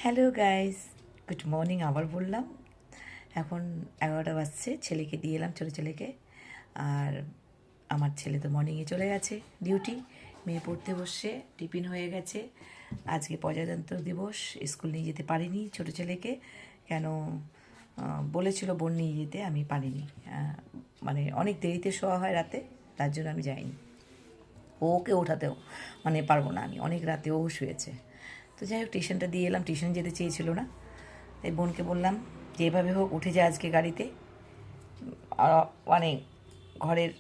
Hello guys, good morning আবার বললাম। এখন 11টা বাজছে, ছেলেকে দিয়ে এলাম, ছোটো ছেলেকে। আর আমার ছেলে তো মর্নিংয়ে চলে গেছে ডিউটি, মেয়ে পড়তে বসছে, টিফিন হয়ে গেছে। আজকে প্রজাতন্ত্র দিবস, স্কুল নিয়ে যেতে পারিনি ছোটো ছেলেকে, কেন বলেছিল বোন নিয়ে যেতে, আমি পারিনি। মানে অনেক দেরিতে শোয়া হয় রাতে, তার জন্য আমি যাইনি। ওকে ওঠাতেও মানে পারবো না, আমি অনেক রাতে ও শুয়েছে। তো যাই হোক, টিউশনটা দিয়ে এলাম, টিউশন যেতে চেয়েছিল না, তাই বোনকে বললাম যে এভাবে হোক উঠে যায় আজকে গাড়িতে। মানে ঘরের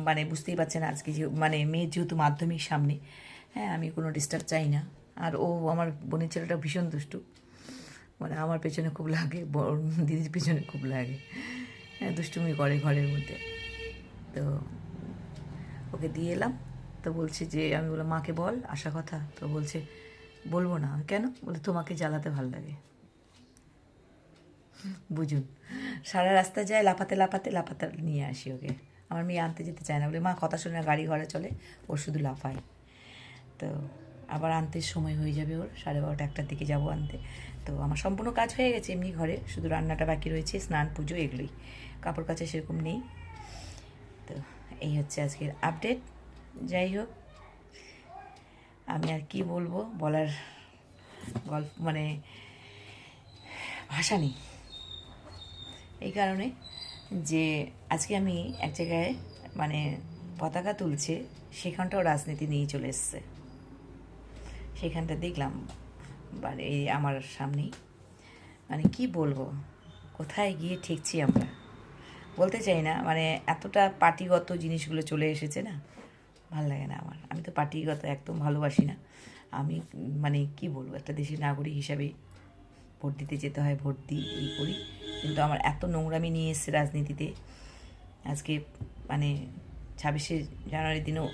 মানে বুঝতেই পারছে না আজকে, যে মানে মেয়ের যেহেতু মাধ্যমিক সামনে, হ্যাঁ আমি কোনো ডিস্টার্ব চাই না। আর ও আমার বোনের ছেলেটা ভীষণ দুষ্টু, মানে আমার পেছনে খুব লাগে, দিদির পেছনে খুব লাগে, হ্যাঁ দুষ্টুমি করে ঘরের মধ্যে। তো ওকে দিয়ে এলাম। তো বলছে যে, আমি বললাম মাকে বল আসা কথা, তো বলছে বলবো না। কেন? বলে তোমাকে জ্বালাতে ভাল লাগে। বুঝুন, সারা রাস্তা যায় লাফাতে লাফাতে লাফাতে নিয়ে আসি ওকে। আমার মেয়ে আনতে যেতে চায় না, বলে মা কথা শুনে গাড়ি ঘোড়া চলে, ওর শুধু লাফায়। তো আবার আনতে সময় হয়ে যাবে ওর, 12:30 1টার দিকে যাবো আনতে। তো আমার সম্পূর্ণ কাজ হয়ে গেছে এমনি ঘরে, শুধু রান্নাটা বাকি রয়েছে, স্নান পুজো এগুলোই, কাপড় কাচা সেরকম নেই। তো এই হচ্ছে আজকের আপডেট। যাই হোক, আমি আর কি বলবো, বলার গল্প মানে ভাষা নেই। এই কারণে যে আজকে আমি এক জায়গায় মানে পতাকা তুলছে, সেখানটাও রাজনীতি নিয়ে চলে এসছে। সেখানটা দেখলাম মানে এই আমার সামনেই, মানে কি বলবো, কোথায় গিয়ে ঠেকছি আমরা বলতে চাই না, মানে এতটা পার্টিগত জিনিসগুলো চলে এসেছে না, ভাল লাগে না আমার। আমি তো পার্টিগত একদম ভালোবাসি না। আমি মানে কি বলবো, একটা দেশের নাগরিক হিসাবে ভোট দিতে যেতে হয়, ভোট দিই, এই করি, কিন্তু আমার এত নোংরামি নিয়ে এসছে রাজনীতিতে। আজকে মানে 26শে জানুয়ারির দিনও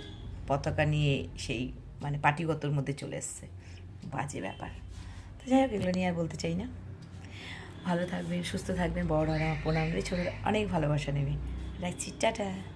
পতাকা নিয়ে সেই মানে পার্টিগতর মধ্যে চলে এসছে, বাজে ব্যাপার। তো যাই হোক, এগুলো নিয়ে আর বলতে চাই না। ভালো থাকবেন, সুস্থ থাকবেন, বড়রা প্রণাম রে, ছোটরা অনেক ভালোবাসা নেবে। রাখছি, টাটা।